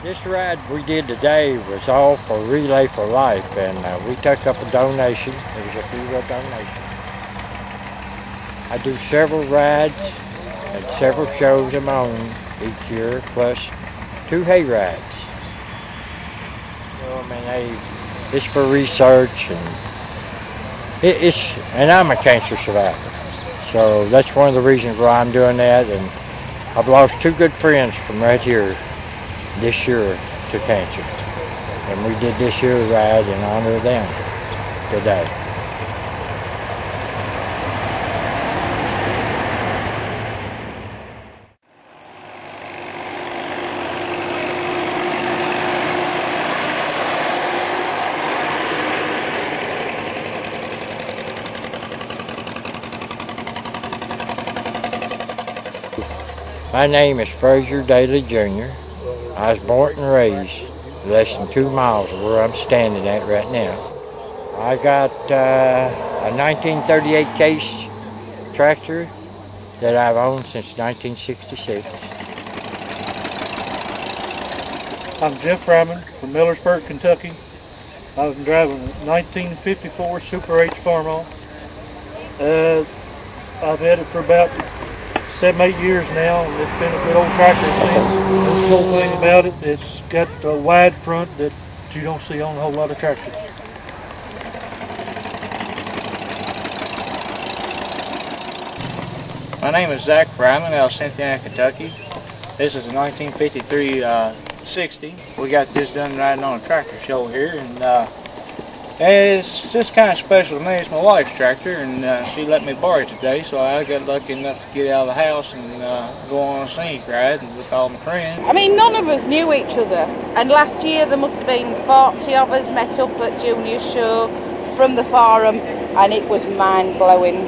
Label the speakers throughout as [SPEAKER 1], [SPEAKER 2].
[SPEAKER 1] This ride we did today was all for Relay for Life, and we took up a donation. It was a free donation. I do several rides and several shows of my own each year, plus 2 hay rides. So, I mean, it's for research, and I'm a cancer survivor. So that's one of the reasons why I'm doing that, and I've lost 2 good friends from right here this year to cancer. And we did this year ride in honor of them today. My name is Frazier Daly Jr. I was born and raised less than 2 miles of where I'm standing at right now. I got a 1938 Case tractor that I've owned since 1966.
[SPEAKER 2] I'm Jeff Fryman from Millersburg, Kentucky. I've been driving a 1954 Super H farmall. I've had it for about 7-8 years now, and it's been a good old tractor since. The cool thing about it, it's got a wide front that you don't see on a whole lot of tractors.
[SPEAKER 3] My name is Zach Fryman out of Cynthiana, Kentucky. This is a 1953 60. We got this done riding on a tractor show here, and it's just kind of special to me. It's my wife's tractor, and she let me borrow it today, so I got lucky enough to get out of the house and go on a scenic ride with all my friends.
[SPEAKER 4] I mean, none of us knew each other, and last year there must have been 40 of us met up at Junior's show from the forum, and it was mind-blowing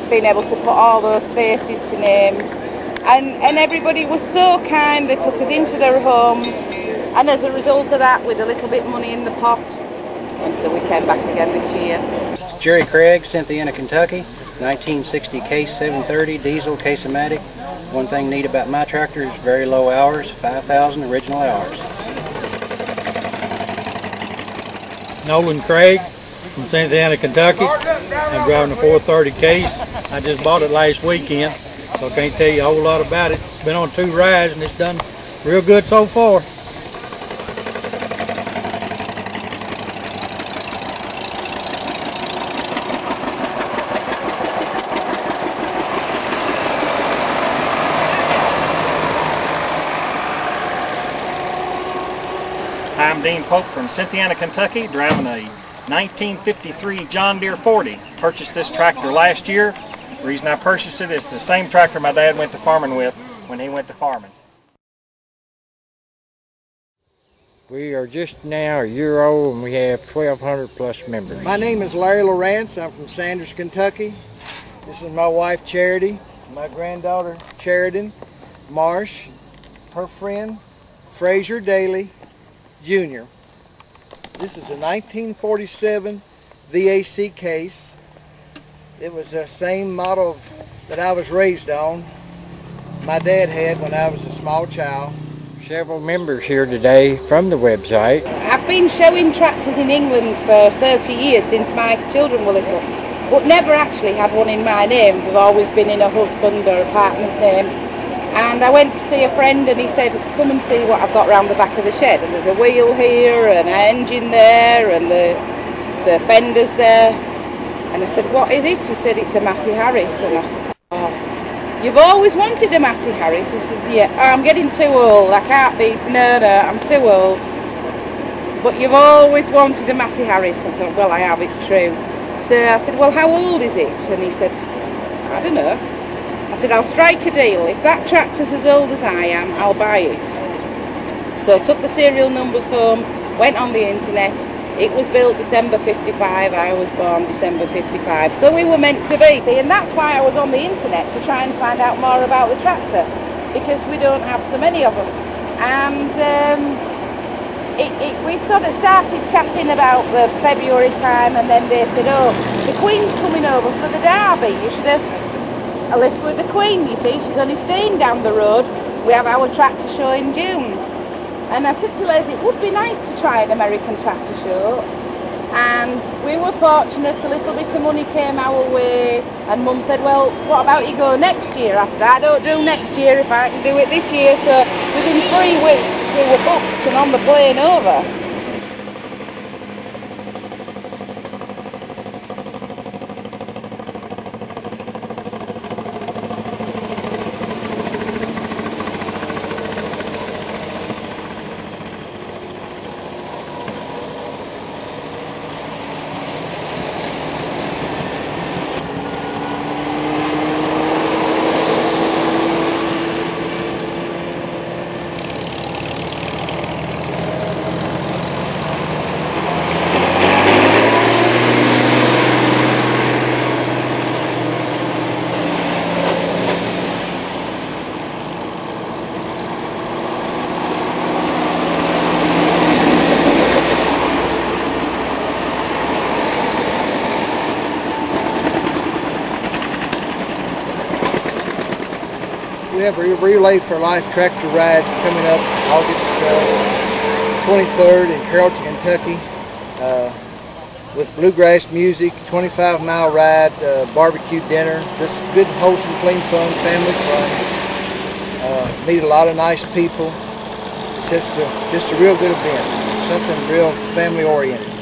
[SPEAKER 4] being able to put all those faces to names, and everybody was so kind. They took us into their homes, and as a result of that, with a little bit of money in the pot, and so we came back again this year.
[SPEAKER 5] Jerry Craig, Cynthiana, Kentucky, 1960 Case 730 diesel Case-O-Matic. One thing neat about my tractor is very low hours, 5,000 original hours.
[SPEAKER 2] Nolan Craig from Cynthiana, Kentucky. I'm driving a 430 Case. I just bought it last weekend, so I can't tell you a whole lot about it. It's been on 2 rides and it's done real good so far.
[SPEAKER 6] I'm Dean Pope from Cynthiana, Kentucky, driving a 1953 John Deere 40. Purchased this tractor last year. The reason I purchased it is the same tractor my dad went to farming with when he went to farming.
[SPEAKER 1] We are just now a year old, and we have 1,200 plus members.
[SPEAKER 7] My name is Larry Lawrence. I'm from Sanders, Kentucky. This is my wife, Charity, my granddaughter, Sheridan, Marsh, her friend, Frazier Daly, Jr. This is a 1947 VAC Case. It was the same model that I was raised on. My dad had when I was a small child.
[SPEAKER 1] Several members here today from the website.
[SPEAKER 4] I've been showing tractors in England for 30 years since my children were little, but never actually had one in my name. They've always been in a husband or a partner's name. And I went to see a friend, and he said, come and see what I've got around the back of the shed. And there's a wheel here, and an engine there, and the fenders there. And I said, what is it? He said, it's a Massey Harris. And I said, oh, you've always wanted a Massey Harris? He says, yeah, I'm getting too old. I can't be, no, I'm too old. But you've always wanted a Massey Harris. I thought, well, I have, it's true. So I said, well, how old is it? And he said, I don't know. I said, I'll strike a deal. If that tractor's as old as I am, I'll buy it. So I took the serial numbers home, went on the internet. It was built December 55, I was born December 55. So we were meant to be. And that's why I was on the internet, to try and find out more about the tractor, because we don't have so many of them. And we sort of started chatting about the February time, and then they said, oh, the Queen's coming over for the Derby. You should have a lift with the Queen, you see. She's only staying down the road. We have our tractor show in June. And I said to Les, it would be nice to try an American tractor show. And we were fortunate, a little bit of money came our way, and Mum said, well, what about you go next year? I said, I don't do next year if I can do it this year. So within 3 weeks we were booked and on the plane over.
[SPEAKER 7] We have a Relay for Life tractor ride coming up August 23rd in Carrollton, Kentucky, with bluegrass music, 25-mile ride, barbecue dinner, just good, wholesome, clean fun, family fun. Meet a lot of nice people. It's just a real good event, something real family-oriented.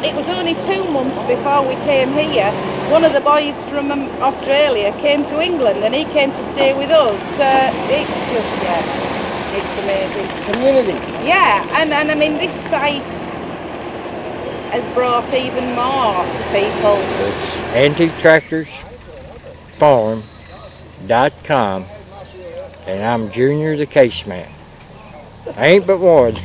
[SPEAKER 4] It was only 2 months before we came here. One of the boys from Australia came to England and he came to stay with us. It's just, it's amazing.
[SPEAKER 7] Community.
[SPEAKER 4] Yeah, and I mean this site has brought even more to people.
[SPEAKER 1] It's AntiqueTractorsFarm.com, and I'm Junior the Caseman. I ain't but one.